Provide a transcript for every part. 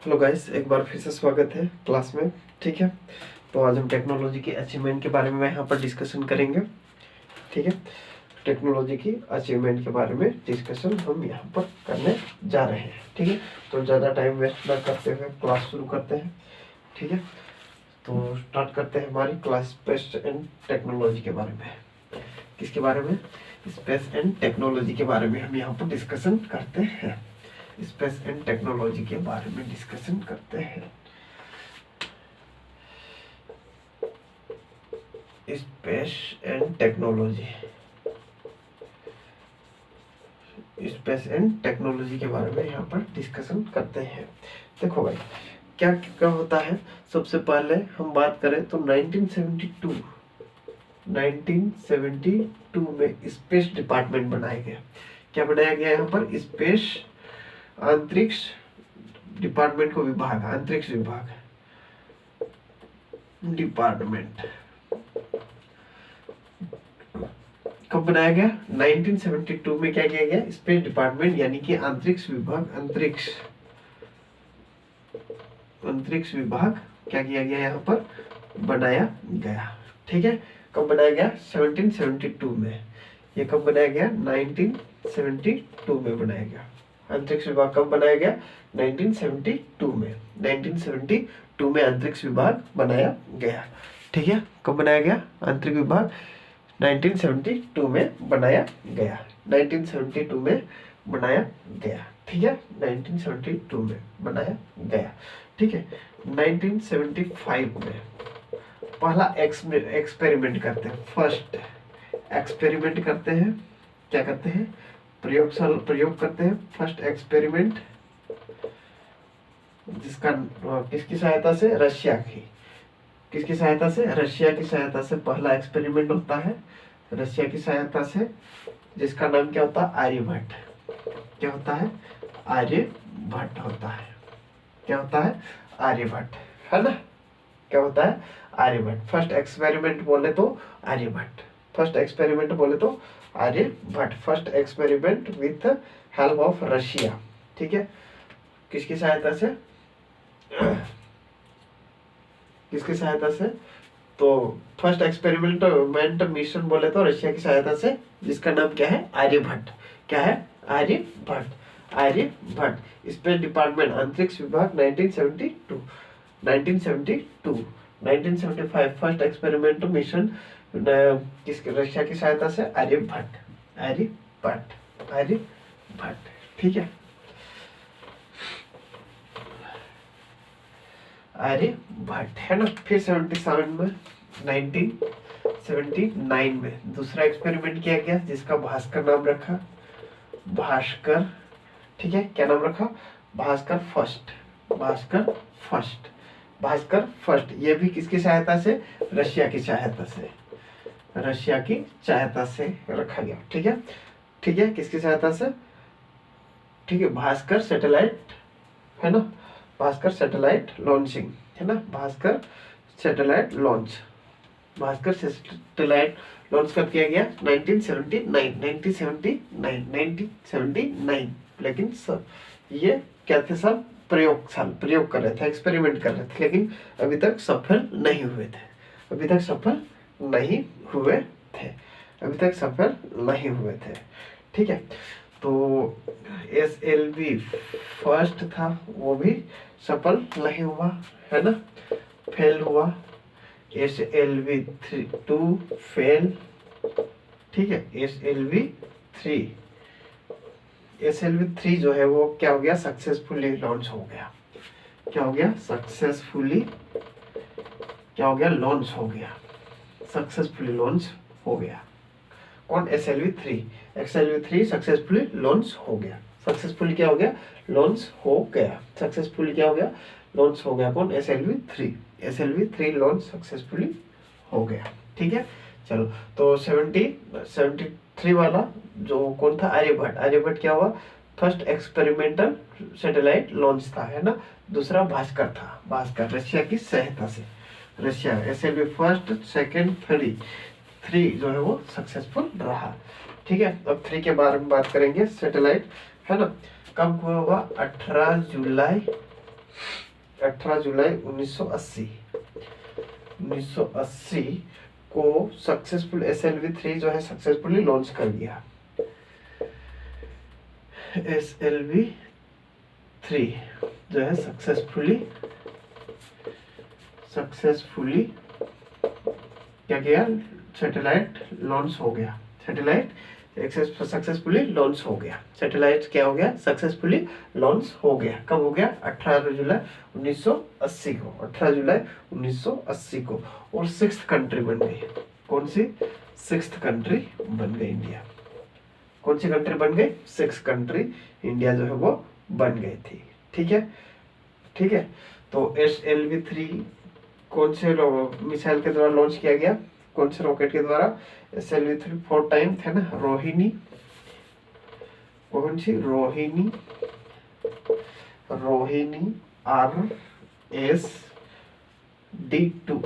Hello guys, एक बार फिर से स्वागत है क्लास में। ठीक है, तो आज हम टेक्नोलॉजी के अचीवमेंट के बारे में यहाँ पर डिस्कशन करेंगे। ठीक है, टेक्नोलॉजी की अचीवमेंट के बारे में डिस्कशन हम यहाँ पर करने जा रहे हैं। ठीक है, तो ज़्यादा टाइम वेस्ट ना करते हुए क्लास शुरू करते हैं। ठीक है, तो स्टार्ट करते हैं हमारी क्लास स्पेस एंड टेक्नोलॉजी के बारे में। किसके बारे में? स्पेस एंड टेक्नोलॉजी के बारे में हम यहाँ पर डिस्कशन करते हैं। स्पेस एंड टेक्नोलॉजी के बारे में डिस्कशन करते हैं। Space and technology, space and technology के बारे में यहाँ पर डिस्कशन करते हैं। देखो भाई, क्या क्या होता है। सबसे पहले हम बात करें तो 1972 में स्पेस डिपार्टमेंट बनाया गया। क्या बनाया गया यहाँ पर? स्पेस अंतरिक्ष डिपार्टमेंट को विभाग, अंतरिक्ष विभाग डिपार्टमेंट कब बनाया गया? 1972 में क्या किया गया? स्पेस डिपार्टमेंट यानी कि अंतरिक्ष विभाग, अंतरिक्ष विभाग क्या किया गया? यहाँ पर बनाया गया। ठीक है, कब बनाया गया? 1772 में। ये कब बनाया गया? 1972 में बनाया गया। अंतरिक्ष विभाग कब बनाया गया? 1972 में। 1972 में अंतरिक्ष विभाग बनाया गया। ठीक है, कब बनाया गया? अंतरिक्ष विभाग 1972 में बनाया गया। 1972 में बनाया गया। ठीक है, 1972 में बनाया गया। ठीक है, 1975 में पहला एक्सपेरिमेंट करते हैं। फर्स्ट एक्सपेरिमेंट करते हैं। क्या करते हैं? प्रयोग करते हैं। फर्स्ट एक्सपेरिमेंट जिसका किसकी सहायता से? रशिया की। किसकी सहायता से? रशिया की सहायता से पहला एक्सपेरिमेंट होता है, रशिया की सहायता से, जिसका नाम क्या होता है? आर्यभट्ट। क्या होता है? आर्यभट्ट होता है। क्या होता है? आर्यभट्ट, है ना? क्या होता है? आर्यभट्ट। फर्स्ट एक्सपेरिमेंट बोले तो आर्यभट्ट। फर्स्ट एक्सपेरिमेंट बोले तो Aryabhata. First experiment with help of Russia. ठीक है, किसकी सहायता से? किसकी सहायता से? तो फर्स्ट एक्सपेरिमेंट मिशन बोले तो रशिया की सहायता से, जिसका नाम क्या है? आर्यभट्ट। क्या है? आर्यभट्ट। आर्यभट्ट। स्पेस डिपार्टमेंट, अंतरिक्ष विभाग 1972। 1975 फर्स्ट एक्सपेरिमेंट मिशन किसके? रशिया की सहायता से, आर्यभट्ट। आर्यभट्ट, आर्यभट्ट। ठीक है, आर्यभट्ट, है ना? फिर 1979 में दूसरा एक्सपेरिमेंट किया गया, जिसका भास्कर नाम रखा। भास्कर। ठीक है, क्या नाम रखा? Bhaskar first. Bhaskar first. Bhaskar first. ये भी किसकी सहायता से? रशिया की सहायता से। रशिया की सहायता से रखा गया। ठीक है, ठीक है, किसकी सहायता से? ठीक है, भास्कर सैटेलाइट, है ना? भास्कर सैटेलाइट लॉन्चिंग, है ना? Bhaskar satellite launch. Bhaskar satellite launch कब किया गया? 1979। लेकिन सब ये क्या थे? सब प्रयोग कर रहे थे, एक्सपेरिमेंट कर रहे थे, लेकिन अभी तक सफल नहीं हुए थे। अभी तक सफल नहीं हुए थे। अभी तक सफल नहीं हुए थे। ठीक है, तो SLV फर्स्ट था, वो भी सफल नहीं हुआ, है ना? फेल हुआ। SLV2 fail. ठीक है, SLV3 जो है वो क्या हो गया? सक्सेसफुली लॉन्च हो गया। क्या हो गया? सक्सेसफुली क्या हो गया? लॉन्च हो गया। सक्सेसफुली लॉन्च हो गया। कौन? SLV3 सक्सेसफुली लॉन्च हो गया। सक्सेसफुली क्या हो गया? लॉन्च हो गया। सक्सेसफुली क्या हो गया? लॉन्च हो गया। कौन? SLV3 लॉन्च सक्सेसफुली हो गया। ठीक है, चलो, तो 73 वाला जो कौन था? आर्यभट्ट। आर्यभट्ट क्या हुआ? फर्स्ट एक्सपेरिमेंटल सैटेलाइट लॉन्च था, है ना? दूसरा भास्कर था। भास्कर रशिया की सहायता से। Russia SLV first, second, three जो है वो सक्सेसफुल रहा। ठीक है, अब 3 के बारे में बात करेंगे। सैटेलाइट, है ना? कब हुआ? 18 जुलाई 18 जुलाई 1980 को सक्सेसफुल SLV3 जो है सक्सेसफुली लॉन्च कर दिया। SLV3 जो है सक्सेसफुली क्या किया, सैटेलाइट लॉन्च हो गया। सैटेलाइट सक्सेसफुली लॉन्च हो गया। सैटेलाइट क्या हो गया, सक्सेसफुली लॉन्च हो गया। कब हो गया, 18 जुलाई 1980 को, 18 जुलाई 1980 को। और 6th कंट्री बन गई। कौन सी, 6th कंट्री बन गई इंडिया। कौन सी कंट्री बन गई, 6th कंट्री इंडिया जो है वो बन गई थी। ठीक है, ठीक है। तो SLV3 कौन से मिसाइल के द्वारा लॉन्च किया गया, कौन से रॉकेट के द्वारा, SLV3 4 टाइम थे ना, रोहिणी, कौन सी, रोहिणी RSD2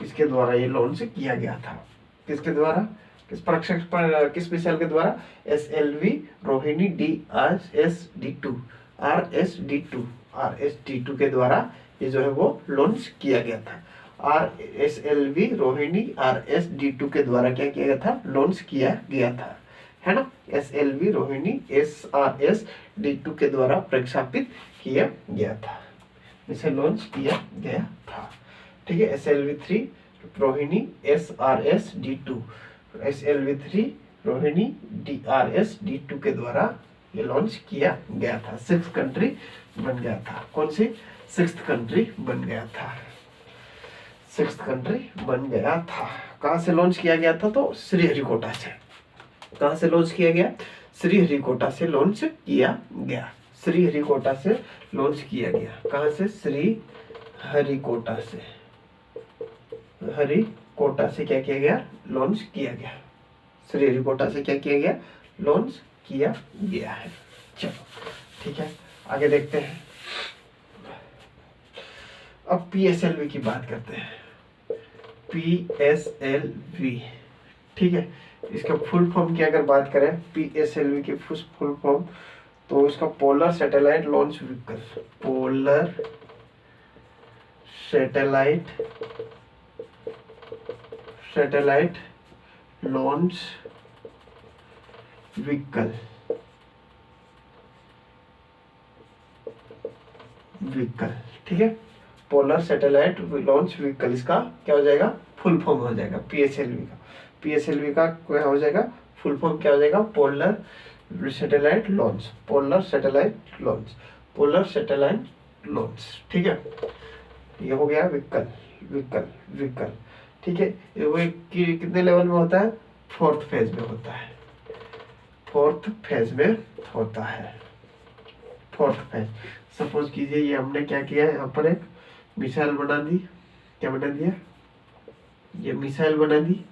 इसके द्वारा ये लॉन्च किया गया था। किसके द्वारा, किस मिसाइल के द्वारा, SLV रोहिणी RSD2 के द्वारा ये जो है वो लॉन्च किया गया था। SLV रोहिणी RSD2 के द्वारा क्या किया गया था, लॉन्च किया गया था, है ना। SLV रोहिणी RSD2 के द्वारा प्रक्षेपित किया गया था, इसे लॉन्च किया गया था। ठीक है, SLV3 Rohini SLV3 Rohini RSD2 के द्वारा ये लॉन्च किया गया था। 6th कंट्री बन गया था। कौन सी, 6th कंट्री बन गया था। 6th कंट्री बन गया था। कहाँ से लॉन्च किया गया था, तो श्रीहरिकोटा से। कहाँ से लॉन्च किया गया, श्रीहरिकोटा से लॉन्च किया गया। श्रीहरिकोटा से लॉन्च किया गया। कहाँ से, श्रीहरिकोटा से, हरिकोटा से क्या किया गया, लॉन्च किया गया। श्रीहरिकोटा से क्या किया गया, लॉन्च किया गया है। चलो ठीक है, आगे देखते हैं। अब PSLV की बात करते हैं। PSLV, ठीक है, इसका फुल फॉर्म की अगर बात करें, PSLV की फुल फॉर्म, तो इसका polar satellite launch vehicle, polar satellite launch vehicle, ठीक है, पोलर सैटेलाइट लॉन्च व्हीकल, इसका क्या हो जाएगा, फुल फॉर्म हो जाएगा PSLV का। PSLV का क्या हो जाएगा, फुल फॉर्म क्या हो जाएगा, पोलर सैटेलाइट लॉन्च, ठीक है। ये हो गया व्हीकल, ठीक है। वो कितने लेवल में होता है, 4th फेज में होता है, 4th फेज में होता है, 4th फेज। सपोज कीजिए ये हमने क्या किया है, यहाँ पर एक मिसाइल बना दी, क्या बना दिया, ये मिसाइल बना दी।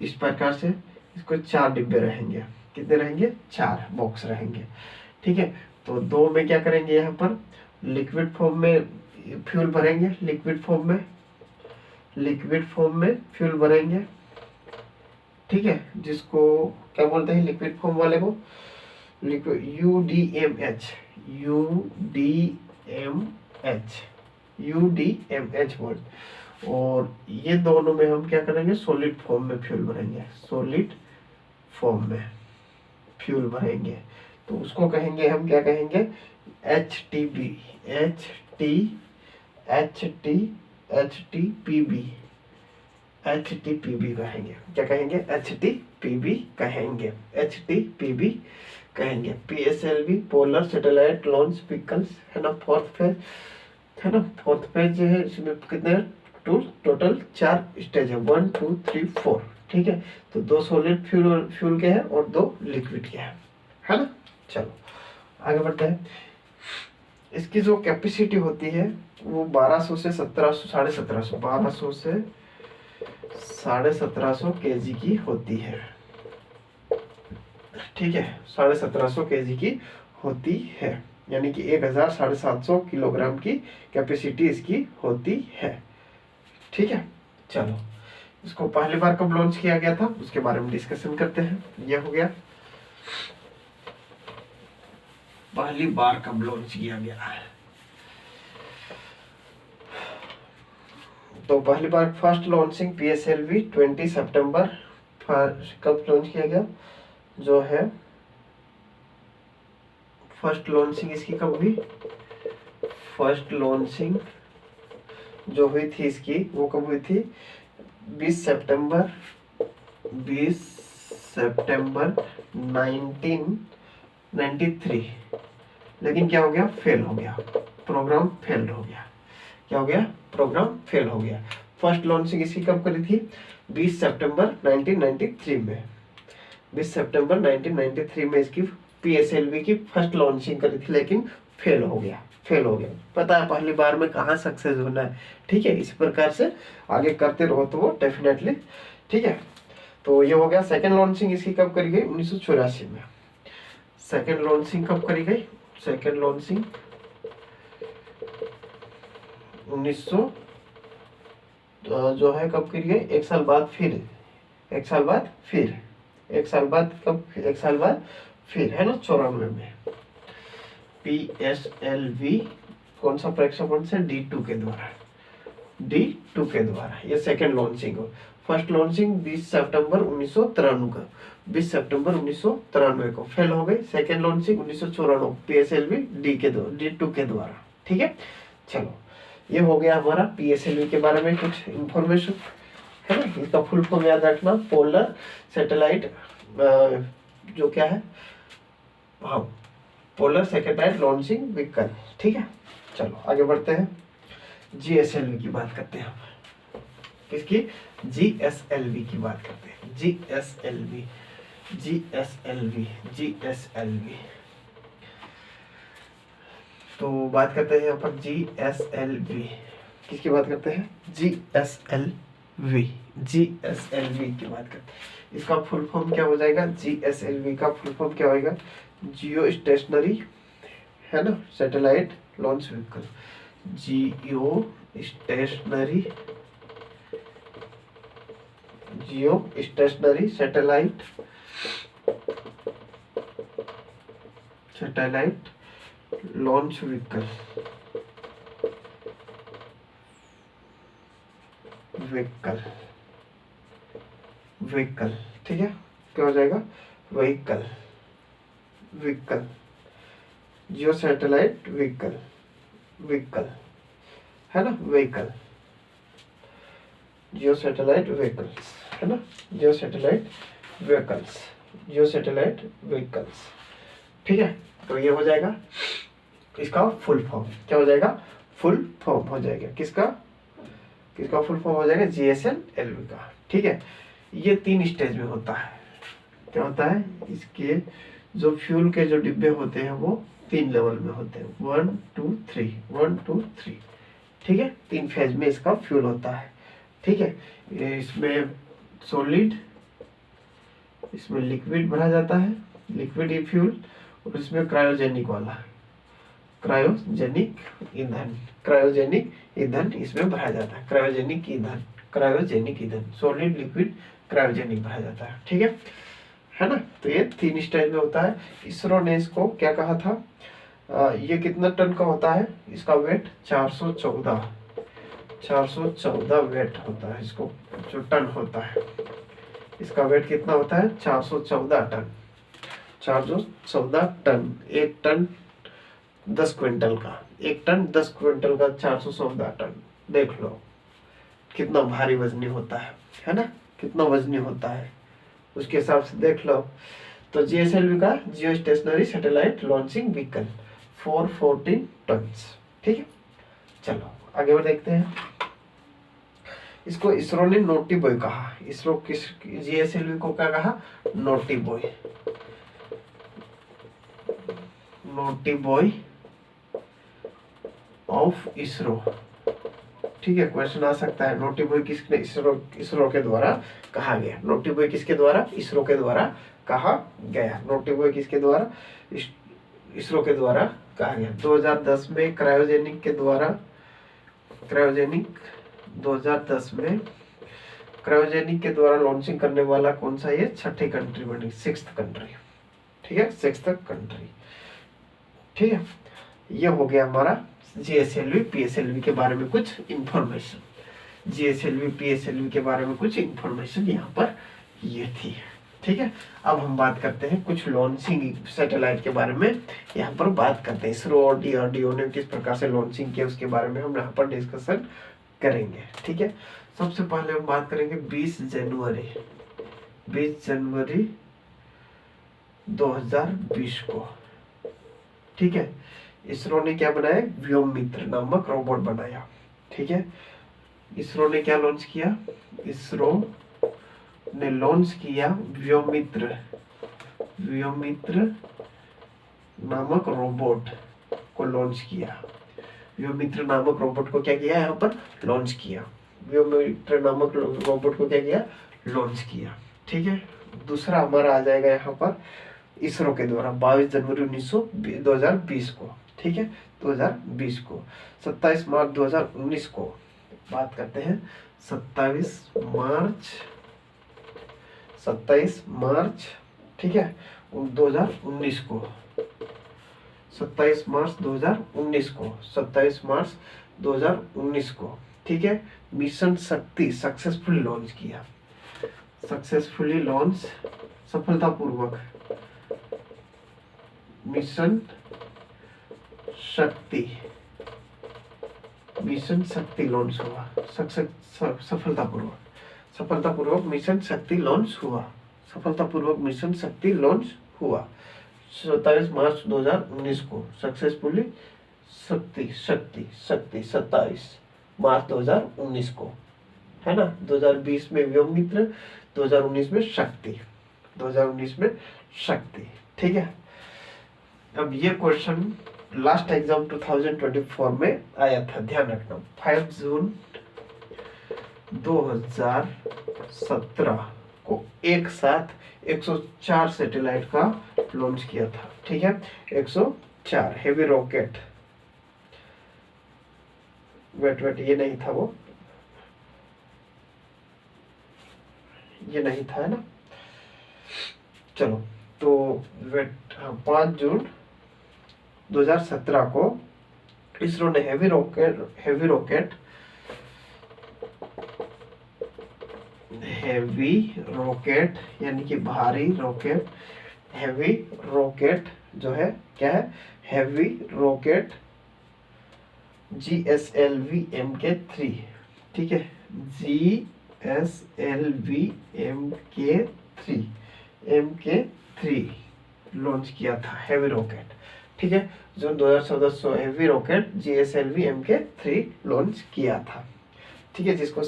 इस प्रकार से इसको 4 डिब्बे रहेंगे, कितने रहेंगे, 4 बॉक्स रहेंगे, ठीक है। तो 2 में क्या करेंगे, यहाँ पर लिक्विड फॉर्म में फ्यूल भरेंगे, लिक्विड फॉर्म में फ्यूल भरेंगे, ठीक है, जिसको क्या बोलते हैं, लिक्विड फॉर्म वाले को UDMH बोल। और ये दोनों में हम क्या करेंगे, सॉलिड फॉर्म में फ्यूल भरेंगे, तो उसको कहेंगे हम, क्या कहेंगे, HTPB कहेंगे, क्या कहेंगे, HTPB कहेंगे। PSLV polar satellite launch vehicles, है ना, 4th फेज, है ना। 4th फेज जो है, इसमें कितने टोटल 4 स्टेज है, 1 2 3 4, ठीक है। तो 2 सॉलिड फ्यूल के हैं और 2 लिक्विड के हैं, है ना। चलो आगे बढ़ते हैं। इसकी जो कैपेसिटी होती है वो 1200 से 1700, 1200 से 1750 kg की होती है, ठीक है, 1750 kg की होती है, यानी कि 1750 किलोग्राम की कैपेसिटी इसकी होती है, ठीक है। चलो, इसको पहली बार कब लॉन्च किया गया था उसके बारे में डिस्कशन करते हैं। यह हो गया पहली बार कब लॉन्च किया गया है। तो पहली बार फर्स्ट लॉन्चिंग PSLV 20 सितंबर कब लॉन्च किया गया, जो है फर्स्ट लॉन्चिंग इसकी कब हुई, फर्स्ट लॉन्चिंग जो हुई थी इसकी वो कब हुई थी, 20 सितंबर 1993। लेकिन क्या हो गया, फेल हो गया, प्रोग्राम फेल हो गया। क्या हो गया, प्रोग्राम फेल हो गया। फर्स्ट लॉन्चिंग इसकी कब करी थी, 20 सितंबर 1993 में। 20 सितंबर 1993 में इसकी PSLV की फर्स्ट लॉन्चिंग करी थी, लेकिन फेल हो गया, फेल हो गया। पता है पहली बार में कहाँ सक्सेस होना है। ठीक है, इस प्रकार से आगे करते रहो तो वो डेफिनेटली। ठीक है, तो ये हो गया। सेकेंड लॉन्चिंग इसकी कब करी गई, 1984 में। सेकेंड लॉन्चिंग कब करी गई, सेकेंड लॉन्चिंग 1900 जो है कब करी गई, एक साल बाद फिर, एक साल बाद फिर, एक साल बाद कब, एक साल बाद फिर, है ना, 94 में। PSLV कौन सा प्रक्षेपण से, D2 के द्वारा, D2 के द्वारा। ये सेकेंड लॉन्चिंग हो। फर्स्ट लॉन्चिंग 20 सितंबर 1993 का, 20 सितंबर 1993 को फेल हो गई। सेकेंड लॉन्चिंग 1994 PSLV D2 के द्वारा। ठीक है, चलो ये हो गया हमारा PSLV के बारे में कुछ इंफॉर्मेशन, है ना। इसका फुल फॉर्म याद रखना, पोलर सैटेलाइट, जो क्या है, हाँ, पोलर सैटेलाइट लॉन्चिंग व्हीकल। ठीक है, चलो आगे बढ़ते हैं। GSLV की बात करते हैं हम। किसकी, GSLV की बात करते हैं। GSLV, GSLV, GSLV। तो बात करते हैं यहाँ पर GSLV, किसकी बात करते हैं, GSLV, GSLV की बात करते हैं। इसका फुल फॉर्म क्या हो जाएगा, GSLV का फुल फॉर्म क्या होगा, जियो स्टेशनरी, है ना, सैटेलाइट लॉन्च व्हीकल। जियो स्टेशनरी, जियो stationery satellite, satellite launch vehicle, vehicle, vehicle. ठीक है, क्या हो जाएगा, व्हीकल, व्हीकल, जियो सैटेलाइट व्हीकल, व्हीकल, है ना, व्हीकल, जियो सैटेलाइट व्हीकल्स, है ना, जियो सैटेलाइट व्हीकल्स, जियो सैटेलाइट व्हीकल्स। ठीक है, तो ये हो जाएगा इसका फुल फॉर्म। क्या हो जाएगा, फुल फॉर्म हो जाएगा किसका, किसका फुल फॉर्म हो जाएगा, GSLV का। ठीक है, ये 3 स्टेज में होता है। क्या होता है, इसके जो फ्यूल के जो डिब्बे होते हैं वो 3 लेवल में होते हैं, 1 2 3, 1 2 3। ठीक है, 3 फेज में इसका फ्यूल होता है। ठीक है, इसमें सॉलिड, इसमें लिक्विड भरा जाता है, लिक्विड ई फ्यूल, और इसमें क्रायोजेनिक वाला, क्रायोजेनिक ईंधन, क्रायोजेनिक ईंधन इसमें भरा जाता है, क्रायोजेनिक ईंधन, क्रायोजेनिक ईंधन, सॉलिड, लिक्विड, क्रायोजेनिक भरा जाता है। ठीक है ना। तो ये 3 स्टेज में होता है। इसरो ने इसको क्या कहा था, ये कितना टन का होता है, इसका वेट 414 वेट होता है, इसको जो टन होता है, इसका वेट कितना होता है, 414 टन, 414 टन। 1 टन 10 क्विंटल का, 1 टन 10 क्विंटल का 414 टन। देख लो कितना भारी वजनी होता है ना, कितना वजनी होता है, उसके हिसाब से देख लो। तो GSLV का geostationary satellite launching vehicle 414 tons. ठीक है, चलो आगे बढ़ देखते हैं। इसको इसरो ने नोटी बॉय कहा। इसरो किस GSLV को क्या कहा, naughty boy, naughty boy of ISRO. ठीक है, क्वेश्चन आ सकता है, नोटी बॉय किसने, इसरो के द्वारा कहा गया। नोटी बॉय किसके द्वारा, इसरो के द्वारा कहा गया। नोटी बॉय किसके द्वारा, इसरो के द्वारा कहा गया। 2010 में क्रायोजेनिक के द्वारा, क्रायोजेनिक 2010 में क्रायोजेनिक के द्वारा लॉन्चिंग करने वाला कौन सा, ये 6ठी कंट्री बनी, 6th कंट्री। ठीक है, 6th कंट्री। ठीक है, ये हो गया हमारा GSLV PSLV के बारे में कुछ इंफॉर्मेशन। GSLV PSLV के बारे में कुछ इंफॉर्मेशन यहाँ पर ये थी। ठीक है, अब हम बात करते हैं कुछ लॉन्चिंग सैटेलाइट के बारे में, यहाँ पर बात करते हैं इसरो और DRDO ने किस प्रकार से लॉन्चिंग किया उसके बारे में हम यहाँ पर डिस्कशन करेंगे। ठीक है, सबसे पहले हम बात करेंगे 20 जनवरी 2020 को। ठीक है, इसरो ने क्या बनाया, व्योममित्र नामक रोबोट बनाया। ठीक है, इसरो ने क्या लॉन्च किया, इसरो ने लॉन्च किया व्योममित्र नामक रोबोट को लॉन्च किया। व्योममित्र नामक रोबोट को क्या किया, यहाँ पर लॉन्च किया। व्योममित्र नामक रोबोट को क्या किया, लॉन्च किया। ठीक है, दूसरा हमारा आ जाएगा यहाँ पर इसरो के द्वारा 22 जनवरी 2020 को। ठीक है, 2020 को 27 मार्च 2019 को बात करते हैं। 27 मार्च ठीक है 2019 को 27 मार्च 2019 को ठीक है, मिशन शक्ति सक्सेसफुली लॉन्च किया। सफलतापूर्वक मिशन शक्ति लॉन्च हुआ। सफलतापूर्वक मिशन शक्ति लॉन्च हुआ 27 मार्च 2019 को सक्सेसफुली। शक्ति 27 मार्च 2019 को है ना। 2020 में व्योममित्र, 2019 में शक्ति। ठीक है, अब ये क्वेश्चन लास्ट एग्जाम 2024 में आया था, ध्यान रखना। 5 जून 2017 को एक साथ 104 सैटेलाइट का लॉन्च किया था। ठीक है, 104 हेवी रॉकेट। वेट ये नहीं था, वो ये नहीं था, है ना। चलो तो वेट 5 जून 2017 को इसरो ने हेवी रॉकेट यानी कि भारी रॉकेट, हेवी रॉकेट जो है क्या है, हेवी रॉकेट GSLV MK3। ठीक है, GSLV MK3 लॉन्च किया था, हेवी रॉकेट। ठीक है, जून 2014 heavy rocket GSLV MK3 launch किया था। ठीक है, जिसको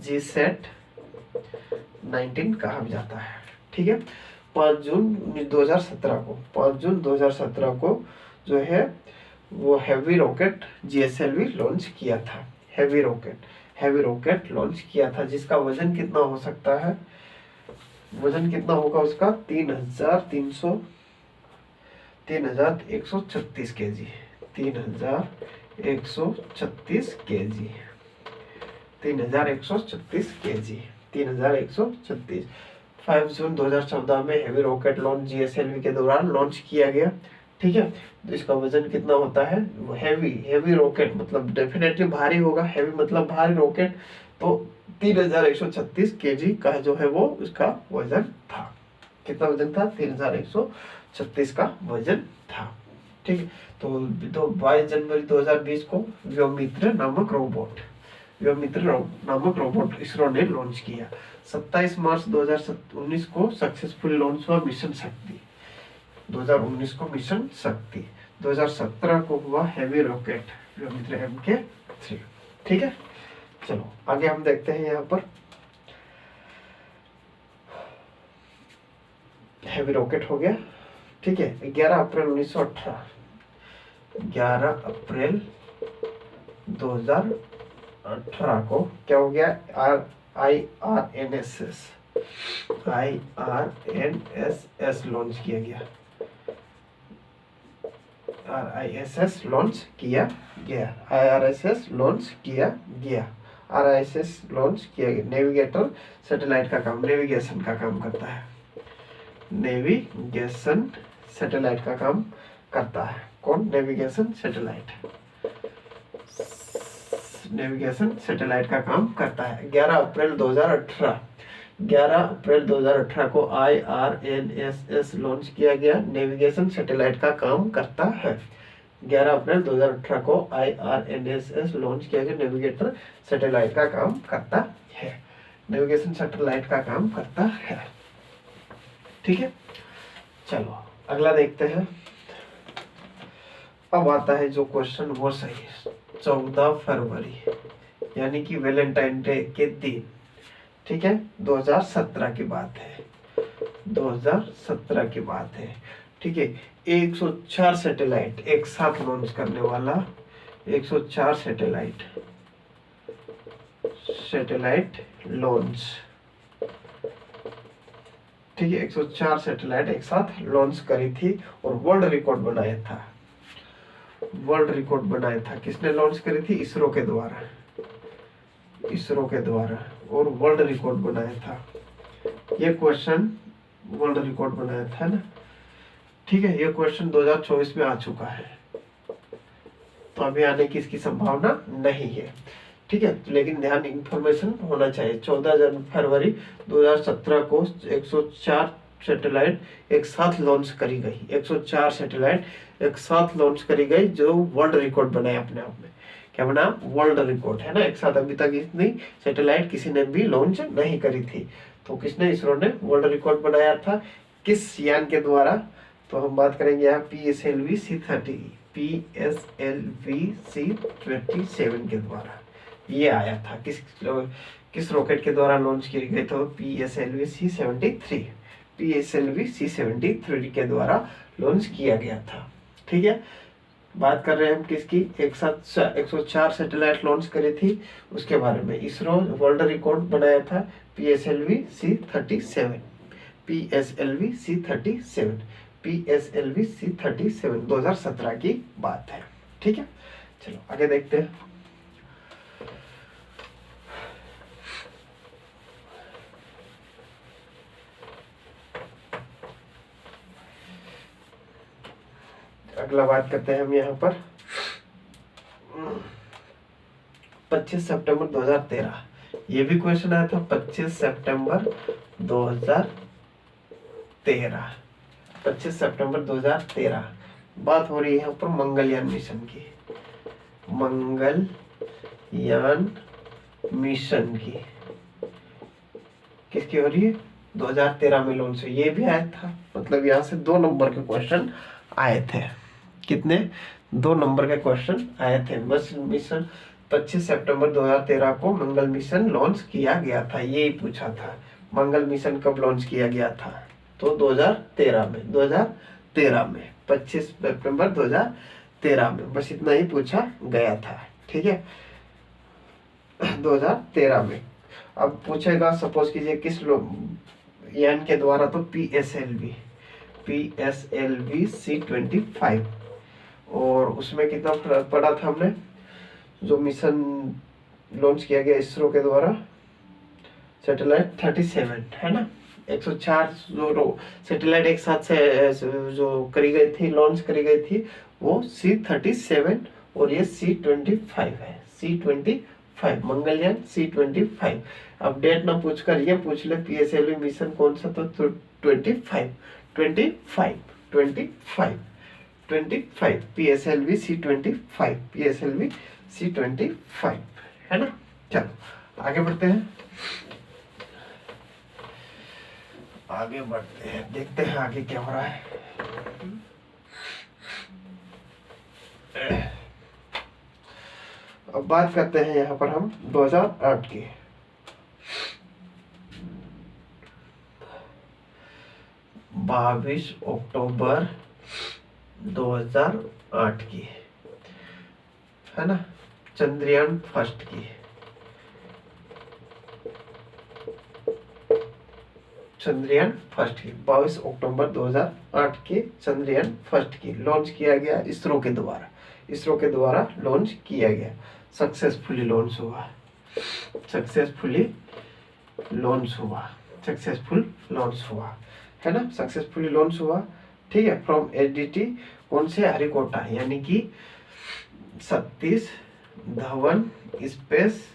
GSAT 19 कहा जाता है। ठीक है, 5 जून 2017 को जो है वो हेवी रॉकेट GSLV लॉन्च किया था। हेवी रॉकेट लॉन्च किया था, जिसका वजन कितना हो सकता है, वजन कितना होगा उसका 3136 केजी। 3136 केजी। 5 जून 2014 में हेवी रॉकेट लॉन्च GSLV के दौरान लॉन्च किया गया। ठीक है, तो इसका वजन कितना होता है, वो हेवी रॉकेट मतलब डेफिनेटली भारी होगा, हेवी मतलब भारी रॉकेट, तो 3136 केजी का जो है वो उसका वजन था। कितना वजन था, 3136 का वजन था। ठीक है, तो 22 जनवरी 2020 को व्योममित्र नामक रोबोट इसरो ने लॉन्च किया। 27 मार्च 2019 को सक्सेसफुल लॉन्च हुआ मिशन शक्ति। 2019 को मिशन शक्ति, 2017 को हुआ हेवी रॉकेट व्योममित्र MK3। ठीक है, चलो आगे हम देखते हैं। यहाँ पर हेवी रॉकेट हो गया। ठीक है, 11 अप्रैल 2018 को क्या हो गया, IRNSS लॉन्च किया गया। RISS लॉन्च किया गया। नेविगेटर सैटेलाइट का काम, नेविगेशन का काम करता है। नेविगेशन सैटेलाइट का काम करता है कौन, नेविगेशन सैटेलाइट। नेविगेशन सैटेलाइट का काम करता है। 11 अप्रैल 2018 को IRNSS लॉन्च किया गया, नेविगेशन सैटेलाइट का काम करता है। 11 अप्रैल 2018 को IRNSS लॉन्च किया गया, नेविगेटर सैटेलाइट का काम करता है, नेविगेशन सैटेलाइट का काम करता है। ठीक है, चलो अगला देखते हैं। अब आता है जो क्वेश्चन वो सही है। 14 फरवरी यानी कि वैलेंटाइन डे के दिन, ठीक है, 2017 की बात है, 2017 की बात है। ठीक है, 104 सैटेलाइट एक साथ लॉन्च करने वाला, 104 सैटेलाइट लॉन्च, ठीक है, 104 सैटेलाइट एक साथ लॉन्च करी थी और वर्ल्ड रिकॉर्ड बनाया था। वर्ल्ड रिकॉर्ड बनाया था किसने लॉन्च करी थी? इसरो के द्वारा, इसरो के द्वारा, और वर्ल्ड रिकॉर्ड बनाया था। ये क्वेश्चन वर्ल्ड रिकॉर्ड बनाया था ना, ठीक है। ये क्वेश्चन 2024 में आ चुका है, तो अभी आने की इसकी संभावना नहीं है, ठीक है। लेकिन ध्यान इंफॉर्मेशन होना चाहिए। 14 फरवरी 2017 को 104 सैटेलाइट एक साथ लॉन्च करी गई, 104 सैटेलाइट एक साथ लॉन्च करी गई, जो वर्ल्ड रिकॉर्ड बनाए अपने आप में। क्या बना? वर्ल्ड रिकॉर्ड, है ना। एक साथ अभी तक इतनी सैटेलाइट किसी ने भी लॉन्च नहीं करी थी, तो किसने? इसरो ने वर्ल्ड रिकॉर्ड बनाया था। किस यान के द्वारा? तो हम बात करेंगे यहाँ PSLV C27 के द्वारा ये आया था। किस रॉकेट के द्वारा लॉन्च किए गए? तो PSLV C73 के द्वारा लॉन्च किया गया था, ठीक है। बात कर रहे हैं हम किसकी? एक साथ 104 सैटेलाइट लॉन्च करी थी, उसके बारे में। इसरो वर्ल्ड रिकॉर्ड बनाया था PSLV C37 2017 की बात है, ठीक है। चलो आगे देखते हैं। अगला बात करते हैं हम यहाँ पर 25 सितंबर 2013। ये भी क्वेश्चन आया था 25 सितंबर 2013। 25 सितंबर 2013 बात हो रही है यहाँ पर मंगलयान मिशन की, मंगलयान मिशन की किसकी हो रही है? 2013 में लॉन्च हुई। ये भी आया था, मतलब यहाँ से 2 नंबर के क्वेश्चन आए थे। कितने? 2 नंबर के क्वेश्चन आए थे। बस मिशन 25 सितंबर 2013 को मंगल मिशन लॉन्च किया गया था, यही पूछा था। मंगल मिशन कब लॉन्च किया गया था? तो 2013 में, 2013 में 25 सितंबर 2013 में, बस इतना ही पूछा गया था, ठीक है, 2013 में। अब पूछेगा सपोज कीजिए किस यान के द्वारा, तो PSLV C25, और उसमें कितना पड़ा था हमने? जो मिशन लॉन्च किया गया इसरो के द्वारा, सैटेलाइट 37, है ना। 104 जो सैटेलाइट एक साथ से जो करी गई थी, लॉन्च करी गई थी, वो C37 और ये C25 है, C25 मंगलयान C25। अब डेट ना पूछकर ये पूछ ले PSLV मिशन कौन सा, तो 25 PSLV C25 है ना। चलो आगे बढ़ते हैं, देखते हैं आगे क्या हो रहा है। अब बात करते हैं यहाँ पर हम 2008 की। 22 अक्टूबर 2008 की, है ना, चंद्रयान फर्स्ट की। चंद्रयान फर्स्ट की 22 अक्टूबर 2008 के चंद्रयान फर्स्ट की लॉन्च किया गया इसरो के द्वारा, इसरो के द्वारा लॉन्च किया गया, सक्सेसफुली लॉन्च हुआ, सक्सेसफुल लॉन्च हुआ, है ना, सक्सेसफुली लॉन्च हुआ, ठीक है। फ्रॉम SDT कौन से? हरिकोटा, यानी कि सतीश धवन स्पेस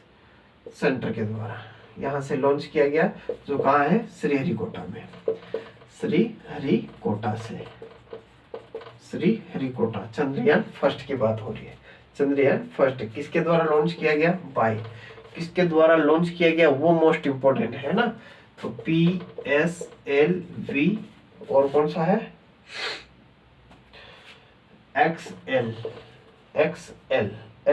सेंटर के द्वारा यहाँ से लॉन्च किया गया, जो कहाँ है, श्रीहरिकोटा में। श्रीहरिकोटा से, श्रीहरिकोटा, चंद्रयान फर्स्ट की बात हो रही है। चंद्रयान फर्स्ट किसके द्वारा लॉन्च किया गया, बाय किसके द्वारा लॉन्च किया गया, वो मोस्ट इंपोर्टेंट है ना। तो PSLV और कौन सा है,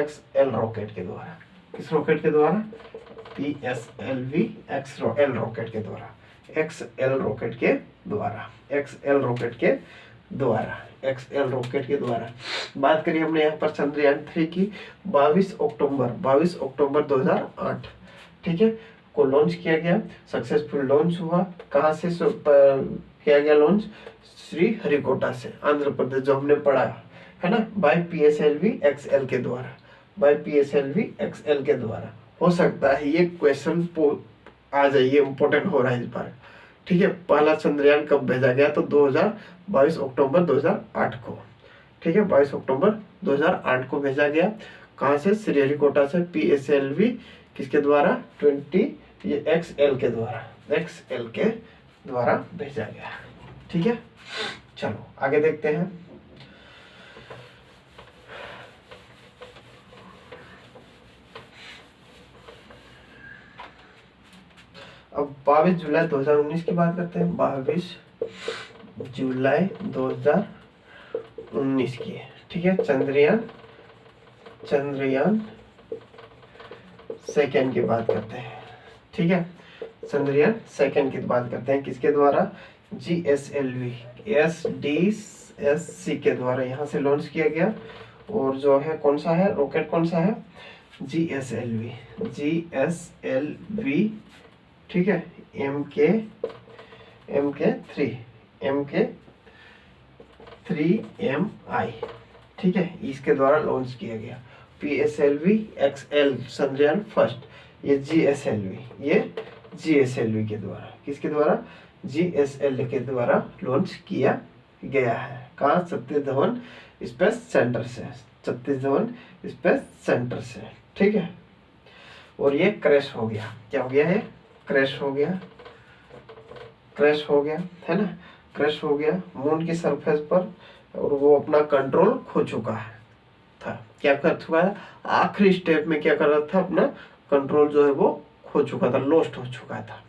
XL रॉकेट के द्वारा। किस रॉकेट के द्वारा, PSLV XL रॉकेट के द्वारा, XL रॉकेट के द्वारा, XL रॉकेट के द्वारा, XL रॉकेट के द्वारा। बात करिए हमने यहाँ पर चंद्रयान 3 की, 22 अक्टूबर 2008, ठीक है, को लॉन्च किया गया, सक्सेसफुल लॉन्च हुआ। कहाँ से किया गया लॉन्च, श्रीहरिकोटा से, आंध्र प्रदेश, जो हमने पढ़ा है ना, बाय PSLV XL के द्वारा, बाय PSLV XL के द्वारा। हो सकता है ये क्वेश्चन आ जाइए, इंपॉर्टेंट हो रहा है इस बार, ठीक है। पहला चंद्रयान कब भेजा गया, तो 22 अक्टूबर 2008 को, ठीक है, 22 अक्टूबर 2008 को भेजा गया। कहाँ से, श्रीहरिकोटा से, PSLV किसके द्वारा, 20 ये XL के द्वारा, XL के द्वारा भेजा गया, ठीक है। चलो आगे देखते हैं। अब 22 जुलाई 2019 की बात करते हैं। 22 जुलाई 2019 की है, ठीक है। चंद्रयान सेकेंड की बात करते हैं, ठीक है। चंद्रयान सेकेंड की बात करते हैं, किसके द्वारा, GSLV SDSC के द्वारा यहाँ से लॉन्च किया गया। और जो है कौन सा है, रॉकेट कौन सा है, GSLV, ठीक है, MK3MI, ठीक है, इसके द्वारा लॉन्च किया गया। PSLV XL चंद्रयान फर्स्ट, ये GSLV के द्वारा, किसके द्वारा, GSL के द्वारा लॉन्च किया गया है। कहाँ, सतीश धवन स्पेस सेंटर से, सतीश धवन स्पेस सेंटर से, ठीक है। और ये क्रैश हो गया, क्या हो गया है, क्रैश हो गया है ना, क्रैश हो गया मून की सरफेस पर, और वो अपना कंट्रोल खो चुका है था। क्या कर चुका है, आखिरी स्टेप में क्या कर रहा था, अपना कंट्रोल जो है वो खो चुका था, लॉस्ट हो चुका था।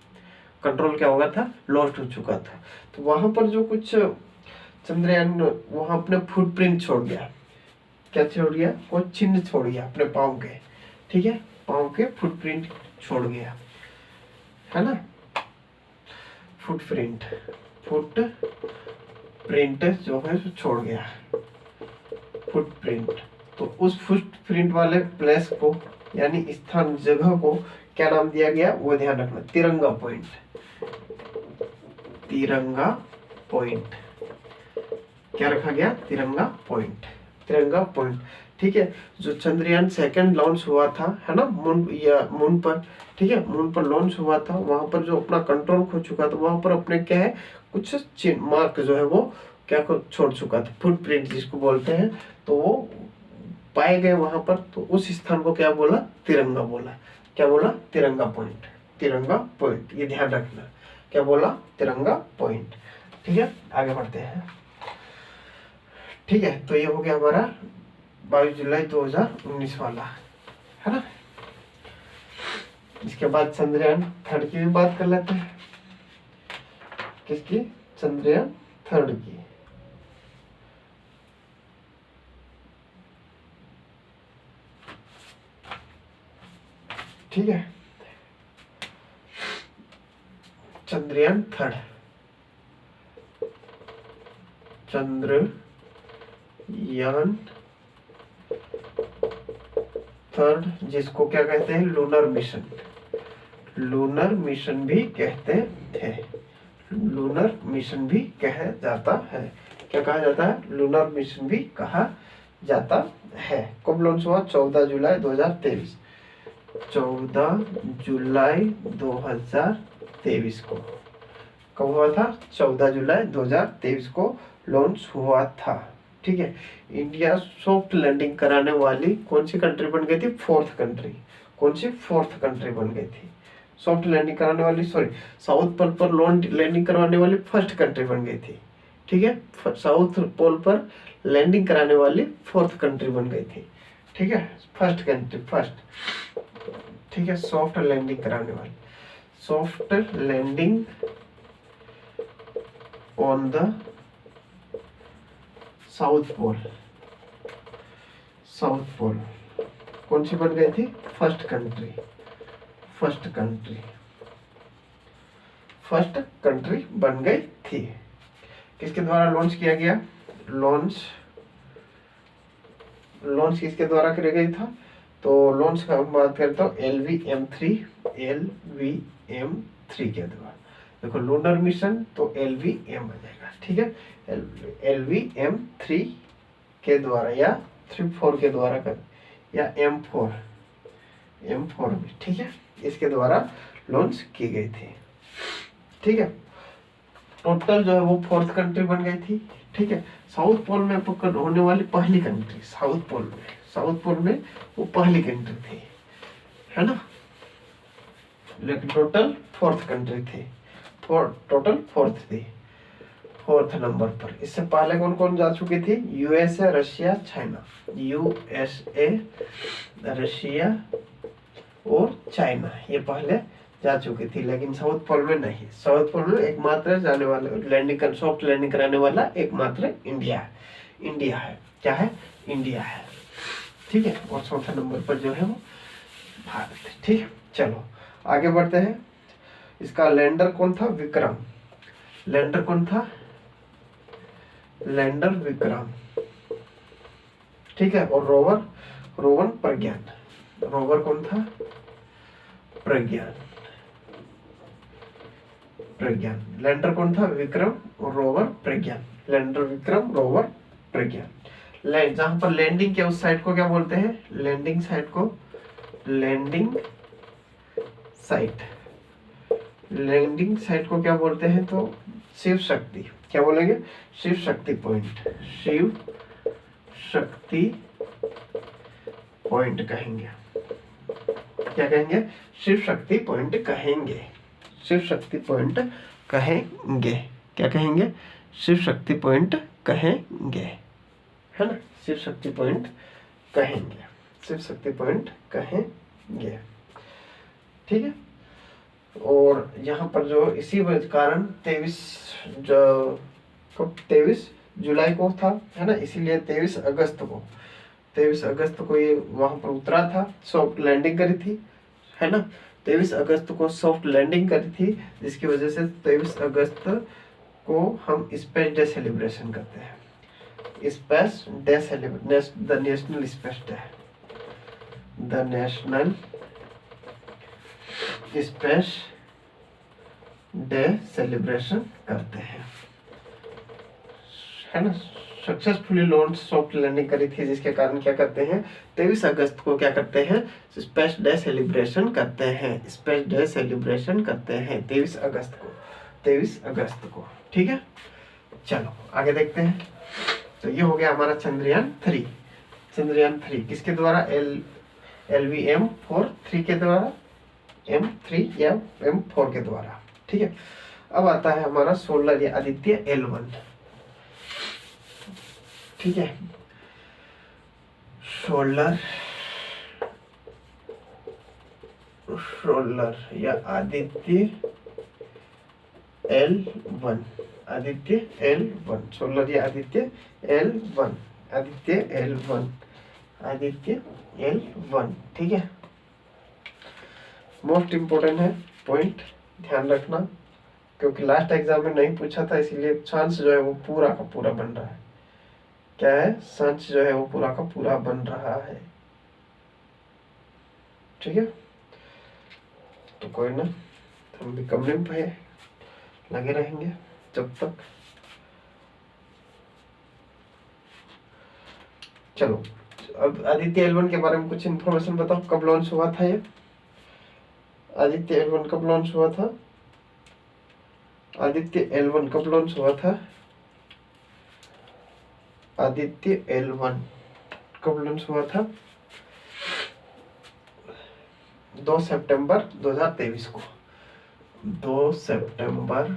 कंट्रोल क्या हो गया था, लॉस्ट हो चुका था। तो वहां पर जो कुछ चंद्रयान वहां अपने फुटप्रिंट छोड़ गया, क्या छोड़ गया, वो चिन्ह छोड़ गया अपने पाँव के, ठीक है, पाँव के फुटप्रिंट छोड़ गया है ना, फुटप्रिंट जो है छोड़ गया, फुटप्रिंट। तो उस फुटप्रिंट वाले प्लेस को, यानी स्थान, जगह को क्या नाम दिया गया, वो ध्यान रखना, तिरंगा पॉइंट। क्या रखा गया, तिरंगा पॉइंट, ठीक है। जो चंद्रयान सेकंड लॉन्च हुआ था, है ना, मून पर, ठीक है, मून पर लॉन्च हुआ था, वहां पर जो अपना कंट्रोल खो चुका था, वहां पर अपने क्या है, कुछ चिन्ह, मार्क जो है वो क्या छोड़ चुका था, फुटप्रिंट जिसको बोलते हैं, तो वो पाए गए वहां पर। तो उस स्थान को क्या बोला, तिरंगा बोला। क्या बोला, तिरंगा पॉइंट, ये ध्यान रखना, क्या बोला, तिरंगा पॉइंट, ठीक है। आगे बढ़ते हैं, ठीक है। तो ये हो गया हमारा 22 जुलाई 2019 वाला, है ना। इसके बाद चंद्रयान थर्ड की भी बात कर लेते हैं। किसकी, चंद्रयान थर्ड की, ठीक है। चंद्रयान थर्ड, चंद्रयान थर्ड, जिसको क्या कहते हैं, लूनर मिशन भी कहते हैं, लूनर मिशन भी कहा जाता है। क्या कहा जाता है, लूनर मिशन भी कहा जाता है। कब लॉन्च हुआ, 14 जुलाई 2023, 14 जुलाई 2023 को। कब हुआ था, 14 जुलाई 2023 को लॉन्च हुआ था, ठीक है। इंडिया सॉफ्ट लैंडिंग कराने वाली कौन सी कंट्री बन गई थी? Fourth country. कौन सी? फोर्थ कंट्री बन गई थी। सॉफ्ट लैंडिंग कराने वाली, सॉरी, साउथ पोल पर लैंडिंग करवाने वाली फर्स्ट कंट्री बन गई थी। ठीक है, साउथ पोल पर लैंडिंग कराने वाली फोर्थ कंट्री बन गई थी। ठीक है, फर्स्ट कंट्री, फर्स्ट। ठीक है, सॉफ्ट लैंडिंग कराने वाली, soft landing on the south pole, south pole कौन सी बन गई थी? First country, first country, first country बन गई थी। किसके द्वारा लॉन्च किया गया? लॉन्च किसके द्वारा किया गया था? तो लॉन्च का बात करता हूँ LVM3 के द्वारा। देखो लूनर मिशन तो LVM आ जाएगा। ठीक है, LVM3 के द्वारा या 3-4 के द्वारा कर, या M4 भी, ठीक है, इसके द्वारा लॉन्च की गई थी। ठीक है, टोटल जो है वो फोर्थ कंट्री बन गई थी। ठीक है, साउथ पोल में होने वाली पहली कंट्री, साउथ पोल में वो पहली कंट्री थी, है ना, लेकिन टोटल फोर्थ कंट्री थी, टोटल फोर्थ थी, फोर्थ नंबर पर। इससे पहले कौन कौन जा चुकी थी? USA, Russia, China, USA, Russia और चाइना, ये पहले जा चुकी थी, लेकिन साउथ पोल में नहीं। साउथ पोल में एकमात्र जाने वाला सॉफ्ट लैंडिंग कराने वाला एकमात्र इंडिया है। क्या है? इंडिया है। ठीक है, और चौथे नंबर पर जो है वो भारत है। ठीक है, चलो आगे बढ़ते हैं। इसका लैंडर कौन था? विक्रम। लैंडर कौन था? लैंडर विक्रम। ठीक है, और रोवर प्रज्ञान। रोवर कौन था? प्रज्ञान। लैंडर कौन था? विक्रम और रोवर प्रज्ञान। लैंडर, विक्रम, रोवर, प्रज्ञान। जहां पर लैंडिंग किया उस साइट को क्या बोलते हैं? लैंडिंग साइट को, लैंडिंग साइट को क्या बोलते हैं? तो शिव शक्ति। क्या बोलेंगे? शिव शक्ति पॉइंट, शिव शक्ति पॉइंट कहेंगे। क्या कहेंगे? शिव शक्ति पॉइंट कहेंगे। शिव शक्ति पॉइंट कहेंगे। क्या कहेंगे? शिव शक्ति पॉइंट कहेंगे, है ना, शिव शक्ति पॉइंट कहेंगे, शिव शक्ति पॉइंट कहेंगे। ठीक है, और यहाँ पर जो इसी कारण 23 जुलाई को था, है ना, इसीलिए 23 अगस्त को ये वहां पर उतरा था, सॉफ्ट लैंडिंग करी थी, है ना। 23 अगस्त को सॉफ्ट लैंडिंग करी थी, जिसकी वजह से 23 अगस्त को हम स्पेस डे सेलिब्रेशन करते हैं। Space day the national space day, the national space day celebration करते हैं, है ना। सक्सेसफुली लॉन्च सॉफ्ट लैंडिंग करी थी, जिसके कारण क्या करते हैं? 23 अगस्त को क्या करते हैं? स्पेस डे सेलिब्रेशन करते हैं, स्पेस डे सेलिब्रेशन करते हैं 23 अगस्त को। ठीक है, चलो आगे देखते हैं। तो ये हो गया हमारा चंद्रयान 3। चंद्रयान 3 किसके द्वारा? LVM-4 के द्वारा, M3 या M4 के द्वारा। ठीक है, अब आता है हमारा सोलर या आदित्य L1। ठीक है, सोलर या आदित्य L1, सोलर या आदित्य L1। ठीक है, मोस्ट इम्पोर्टेंट है पॉइंट, ध्यान रखना, क्योंकि लास्ट एग्जाम में नहीं पूछा था, इसीलिए चांस जो है वो पूरा का पूरा बन रहा है। क्या है? चांस जो है वो पूरा का पूरा बन रहा है। ठीक है, तो कोई ना, हम भी कमरे पे लगे रहेंगे जब तक। चलो, अब आदित्य L1 के बारे में कुछ इन्फॉर्मेशन बताओ। कब लॉन्च हुआ था ये? आदित्य L1 कब लॉन्च हुआ था? आदित्य L1 कब लॉन्च हुआ था? आदित्य L1 कब लॉन्च हुआ था? 2 सितंबर 2023 को। 2 सितंबर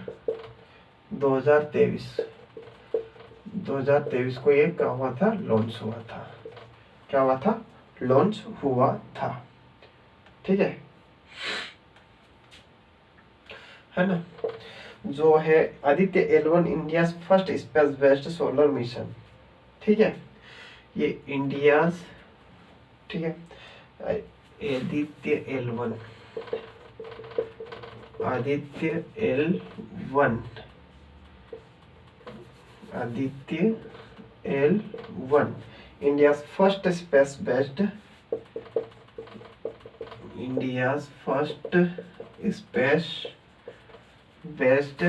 2023 को ये क्या हुआ था? लॉन्च हुआ था। क्या हुआ था? लॉन्च हुआ था। ठीक है ना? जो है Aditya L1 India first space based solar mission. ठीक है, ये इंडिया, ठीक है, Aditya L1, Aditya L1, Aditya L1 India first space based, India first space based,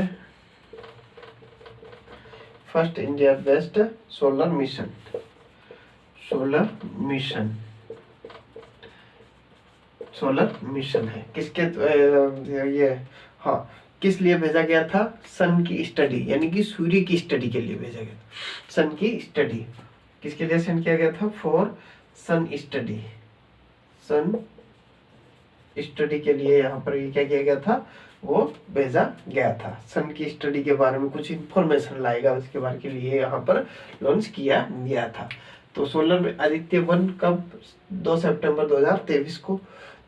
first India based solar mission, solar mission, solar mission है। किसके ये, हाँ, किस लिए भेजा गया था? सन की स्टडी, यानी कि सूर्य की स्टडी के लिए भेजा गया था। सन की स्टडी किसके लिए सेंड किया गया था? For sun study, sun study के लिए यहाँ पर ये क्या किया गया था? वो भेजा गया था। सन की स्टडी के बारे में कुछ इंफॉर्मेशन लाएगा, उसके बारे के लिए यहाँ पर लॉन्च किया गया था। तो सोलर आदित्य 1 कब? 2 सितंबर 2023 को।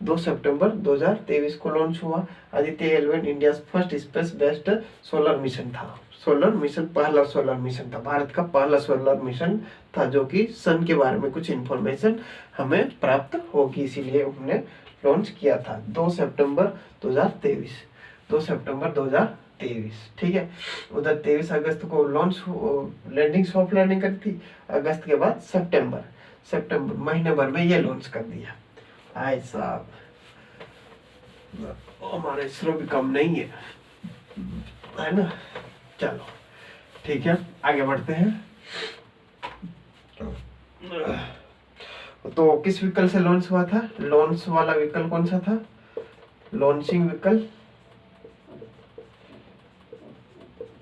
2 सितंबर 2023 को लॉन्च हुआ। Aditya L1 India first space based solar mission था। सोलर मिशन पहला सोलर मिशन था, भारत का पहला सोलर मिशन था, जो कि सन के बारे में कुछ इंफॉर्मेशन हमें प्राप्त होगी, इसीलिए हमने लॉन्च किया था 2 सितंबर 2023। 2 सितंबर 2023, ठीक है। उधर 23 अगस्त को लॉन्च लैंडिंग, सॉफ्ट लैंडिंग करी थी। अगस्त के बाद सितंबर महीने भर में ये लॉन्च कर दिया। आए साहब, हमारा इसरो भी कम नहीं है ना। चलो ठीक है, आगे बढ़ते हैं। तो किस व्हीकल से लॉन्च हुआ था? लॉन्च वाला व्हीकल कौन सा था? लॉन्चिंग व्हीकल,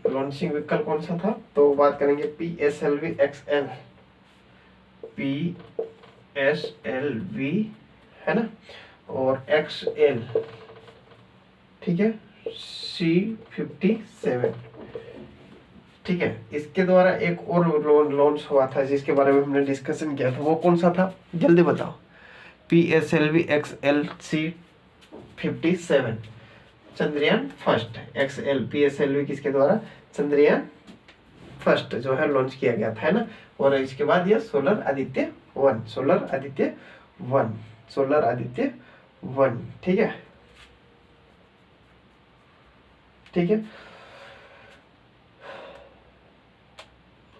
लॉन्चिंग व्हीकल कौन सा था? तो बात करेंगे PSLV XL, PSLV है ना, और XL, ठीक है, C57, ठीक है। इसके द्वारा एक और लॉन्च हुआ था जिसके बारे में हमने डिस्कशन किया था, वो कौन सा था? जल्दी बताओ। PSLV XL C57, Chandrayaan first. XL PSLV किसके द्वारा? चंद्रयान फर्स्ट जो है लॉन्च किया गया था, है ना। और इसके बाद ये solar Aditya 1, solar Aditya 1, solar Aditya 1, ठीक है, ठीक है।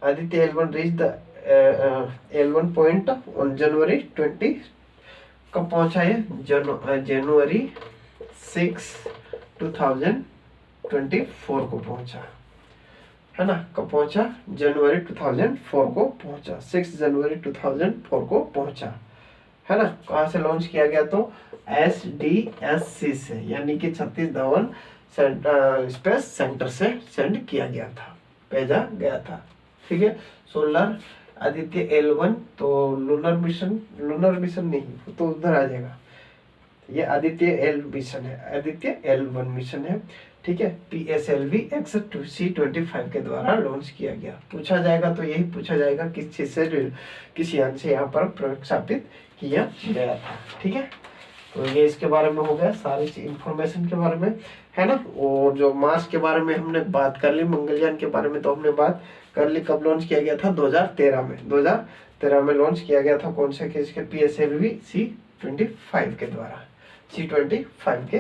Aditya L1 reach the L1 point on January 20, कब पहुंचा ये? जनवरी 6, 2024 को पहुंचा, है ना। कब पहुंचा? जनवरी 2004 को पहुंचा, 6 जनवरी 2004 को पहुंचा, है ना। कहाँ से लॉन्च किया गया? तो SDSC से, यानी कि सतीश धवन स्पेस सेंटर से सेंड किया गया था, भेजा गया था, ठीक है। सोलर आदित्य L1 तो लूनर मिशन नहीं, तो उधर आ जाएगा। ये आदित्य L मिशन है, आदित्य L1 मिशन है, ठीक है। PSLV XC25 के द्वारा लॉन्च किया गया। पूछा जाएगा तो यही पूछा जाएगा, किस चीज से, किस यान से यहाँ पर प्रक्षेपित किया गया था, ठीक है। तो ये इसके बारे में हो गया, सारी इंफॉर्मेशन के बारे में, है ना। और जो मास के बारे में हमने बात कर ली, मंगलयान के बारे में तो हमने बात कर ली। कब लॉन्च किया गया था? 2013 में, 2013 में लॉन्च किया गया था। कौन से किसके? PSLV C25 के द्वारा, C25 के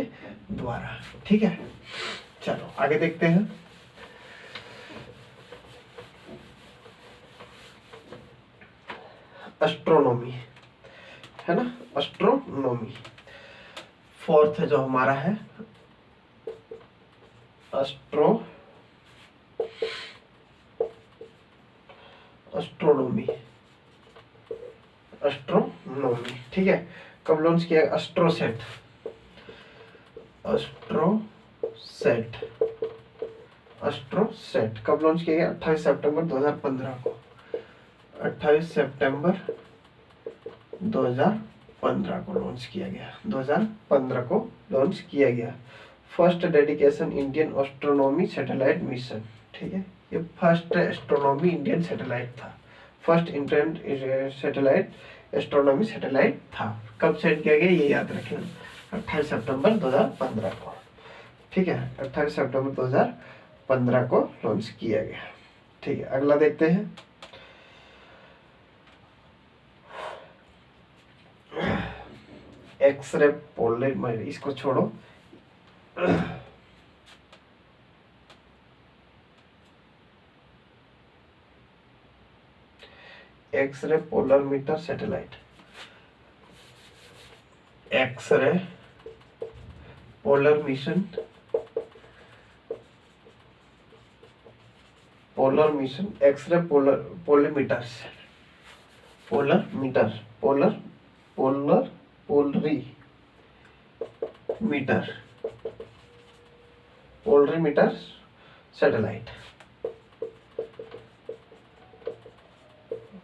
द्वारा, ठीक है। चलो आगे देखते हैं। एस्ट्रोनॉमी, है ना, एस्ट्रोनॉमी फोर्थ जो हमारा है, एस्ट्रोनॉमी, ठीक है। कब लॉन्च किया? एस्ट्रोसेट कब लॉन्च किया गया? 28 सितंबर 2015 को, 28 सितंबर 2015 को लॉन्च किया गया। 2015 को लॉन्च किया गया। First dedication Indian astronomy satellite mission. ठीक है, ये फर्स्ट एस्ट्रोनॉमी इंडियन सैटेलाइट था। First Indian satellite astronomy satellite था। कब सेट किया गया ये याद रखें, 28 सितंबर 2015 को। ठीक है, 28 सितंबर 2015 को लॉन्च किया गया। ठीक है, अगला देखते हैं। एक्सरे पोलर, इसको छोड़ो। X ray polar meter satellite. X ray polar mission, polar mission, X ray polarimeter, polarimeter satellite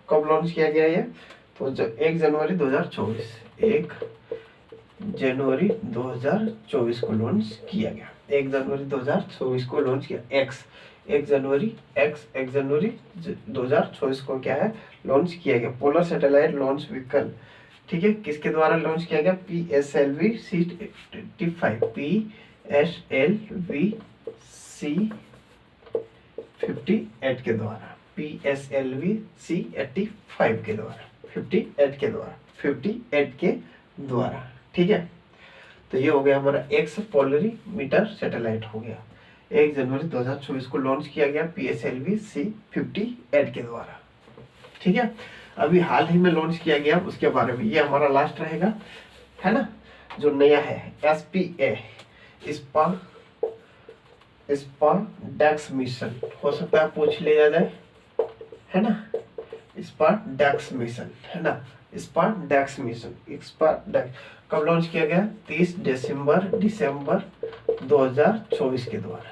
कब लॉन्च किया गया ये? तो 1 जनवरी 2024, 1 जनवरी 2024 को लॉन्च किया गया। 1 जनवरी 2024 को लॉन्च किया। 1 जनवरी 2024 को क्या है, लॉन्च किया गया। Polar satellite launch vehicle. ठीक है, किसके द्वारा लॉन्च किया गया? PSLV C85, PSLV C58 के द्वारा, PSLV C85 के द्वारा, 58 के द्वारा। ठीक है, तो ये हो गया हमारा एक्स पोलरीमीटर सैटेलाइट हो गया। 1 जनवरी 2024 को लॉन्च किया गया PSLV C58 के द्वारा। ठीक है, अभी हाल ही में लॉन्च किया गया उसके बारे में, ये हमारा लास्ट रहेगा, है ना। जो नया है SPA, स्पारडेक्स मिशन, हो सकता है पूछ लिया जाए, है ना। स्पारडेक्स मिशन, है ना। स्पारडेक्स मिशन, कब लॉन्च किया गया? 30 दिसंबर 2024 के द्वारा।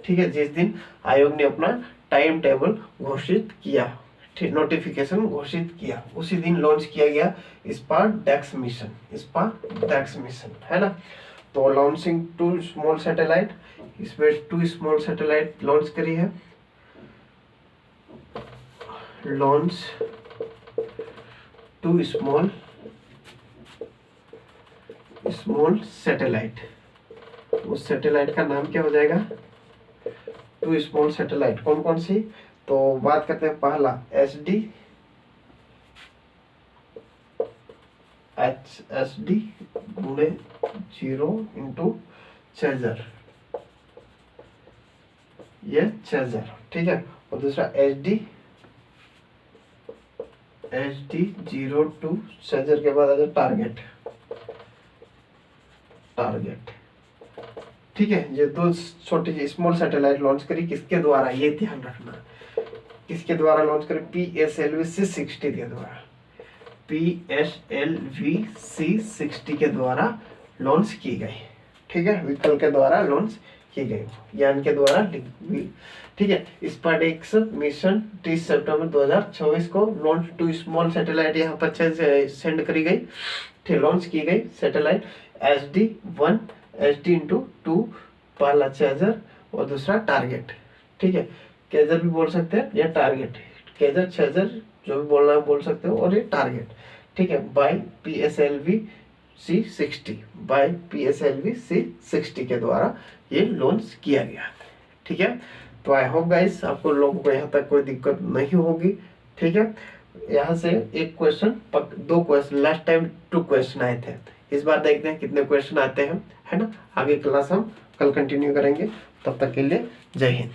ठीक है, जिस दिन आयोग ने अपना टाइम टेबल घोषित किया, नोटिफिकेशन घोषित किया, उसी दिन लॉन्च किया गया स्पारडेक्स मिशन, है ना। तो लॉन्चिंग 2 स्मॉल सैटेलाइट, इसमें 2 स्मॉल सैटेलाइट लॉन्च करी है। लॉन्च 2 स्मॉल सैटेलाइट, उस सैटेलाइट का नाम क्या हो जाएगा? 2 स्मॉल सैटेलाइट। कौन कौन सी? तो बात करते हैं पहला HD गुणे 0 इंटू चेजर, ये चेजर। ठीक है, और दूसरा HD 02 चेजर के बाद आ जाए टारगेट। ठीक है, ये 2 छोटी स्मॉल सैटेलाइट लॉन्च करी, किसके द्वारा? ये ध्यान रखना, किसके द्वारा लॉन्च करी? PSLV C60 के द्वारा, PSLV C60 के द्वारा लॉन्च की गई। ठीक है, व्हीकल के द्वारा लॉन्च की गई, यान के द्वारा। ठीक है, स्पारडेक्स मिशन 30 सितंबर 2024 को लॉन्च 2 स्मॉल सैटेलाइट यहाँ पर सेंड करी गई, ठीक, लॉन्च की गई सैटेलाइट SD1, SD×2, पहला चेजर और दूसरा टारगेट। ठीक है, केजर भी बोल सकते हैं या टारगेट, केजर चेजर जो भी बोलना है बोल सकते हो, और ये टारगेट। ठीक है, बाय PSLV C60 के द्वारा ये लॉन्च किया गया। ठीक है, तो आई होप गाइस आपको लोगों को यहाँ तक कोई दिक्कत नहीं होगी। ठीक है, यहाँ से एक question 2 question, last time 2 question आए थे, इस बार देखते हैं कितने क्वेश्चन आते हैं, है ना। आगे क्लास हम कल कंटिन्यू करेंगे, तब तक के लिए जय हिंद।